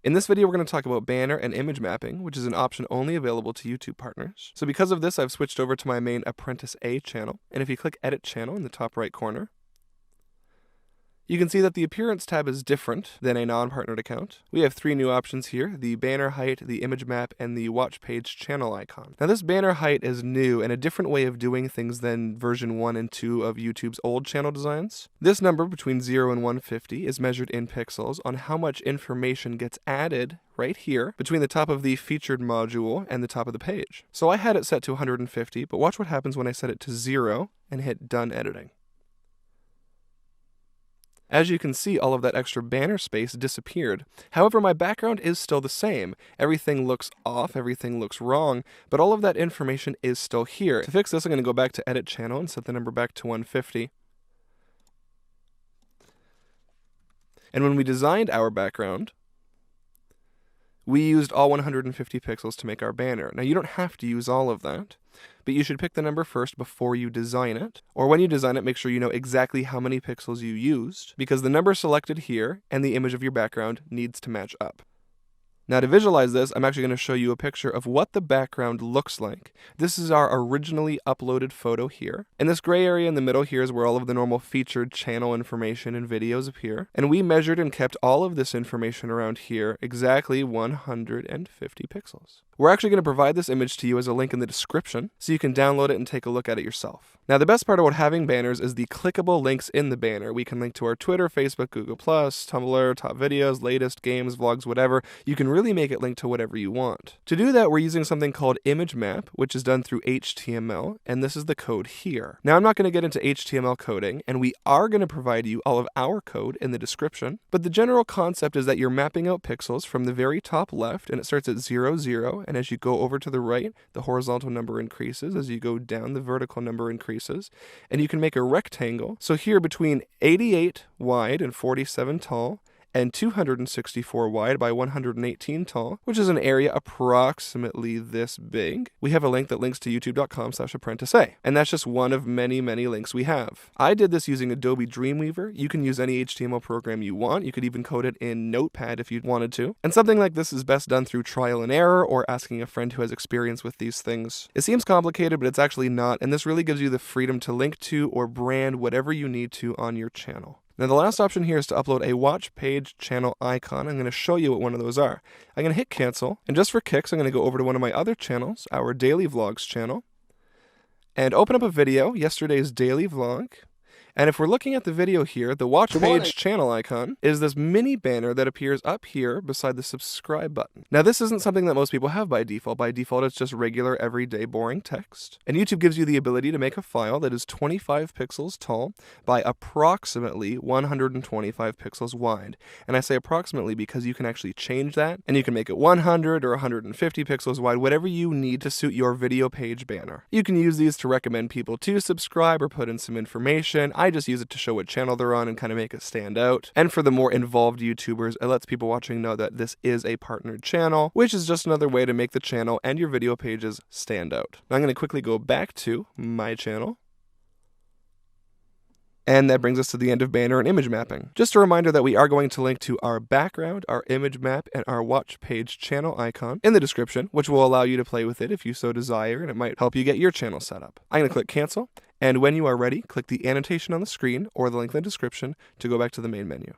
In this video, we're going to talk about banner and image mapping, which is an option only available to YouTube partners. So because of this, I've switched over to my main Apprentice A channel. And if you click Edit Channel in the top right corner, you can see that the Appearance tab is different than a non-partnered account. We have 3 new options here: the banner height, the image map, and the watch page channel icon. Now this banner height is new and a different way of doing things than version 1 and 2 of YouTube's old channel designs. This number between 0 and 150 is measured in pixels on how much information gets added right here between the top of the featured module and the top of the page. So I had it set to 150, but watch what happens when I set it to 0 and hit Done Editing. As you can see, all of that extra banner space disappeared. However, my background is still the same. Everything looks off, everything looks wrong, but all of that information is still here. To fix this, I'm going to go back to Edit Channel and set the number back to 150. And when we designed our background, we used all 150 pixels to make our banner. Now, you don't have to use all of that, but you should pick the number first before you design it. Or when you design it, make sure you know exactly how many pixels you used, because the number selected here and the image of your background needs to match up. Now to visualize this, I'm actually going to show you a picture of what the background looks like. This is our originally uploaded photo here. And this gray area in the middle here is where all of the normal featured channel information and videos appear. And we measured and kept all of this information around here exactly 150 pixels. We're actually going to provide this image to you as a link in the description, so you can download it and take a look at it yourself. Now the best part about having banners is the clickable links in the banner. We can link to our Twitter, Facebook, Google+, Tumblr, top videos, latest games, vlogs, whatever. You can really make it link to whatever you want. To do that, we're using something called image map, which is done through HTML, and this is the code here. Now I'm not going to get into HTML coding, and we are going to provide you all of our code in the description, but the general concept is that you're mapping out pixels from the very top left, and it starts at 0, 0, and as you go over to the right, the horizontal number increases. As you go down, the vertical number increases. And you can make a rectangle. So here between 88 wide and 47 tall, and 264 wide by 118 tall, which is an area approximately this big, we have a link that links to youtube.com/apprenticeA. And that's just one of many, many links we have. I did this using Adobe Dreamweaver. You can use any HTML program you want. You could even code it in Notepad if you wanted to. And something like this is best done through trial and error or asking a friend who has experience with these things. It seems complicated, but it's actually not, and this really gives you the freedom to link to or brand whatever you need to on your channel. Now the last option here is to upload a watch page channel icon. I'm going to show you what one of those are. I'm going to hit cancel, and just for kicks, I'm going to go over to one of my other channels, our daily vlogs channel, and open up a video, yesterday's daily vlog. And if we're looking at the video here, the watch page channel icon is this mini banner that appears up here beside the subscribe button. Now this isn't something that most people have by default. By default, it's just regular, everyday, boring text. And YouTube gives you the ability to make a file that is 25 pixels tall by approximately 125 pixels wide. And I say approximately because you can actually change that, and you can make it 100 or 150 pixels wide, whatever you need to suit your video page banner. You can use these to recommend people to subscribe or put in some information. I just use it to show what channel they're on and kind of make it stand out. And for the more involved YouTubers, it lets people watching know that this is a partnered channel, which is just another way to make the channel and your video pages stand out. Now I'm going to quickly go back to my channel. And that brings us to the end of banner and image mapping. Just a reminder that we are going to link to our background, our image map, and our watch page channel icon in the description, which will allow you to play with it if you so desire, and it might help you get your channel set up. I'm going to click cancel, and when you are ready, click the annotation on the screen or the link in the description to go back to the main menu.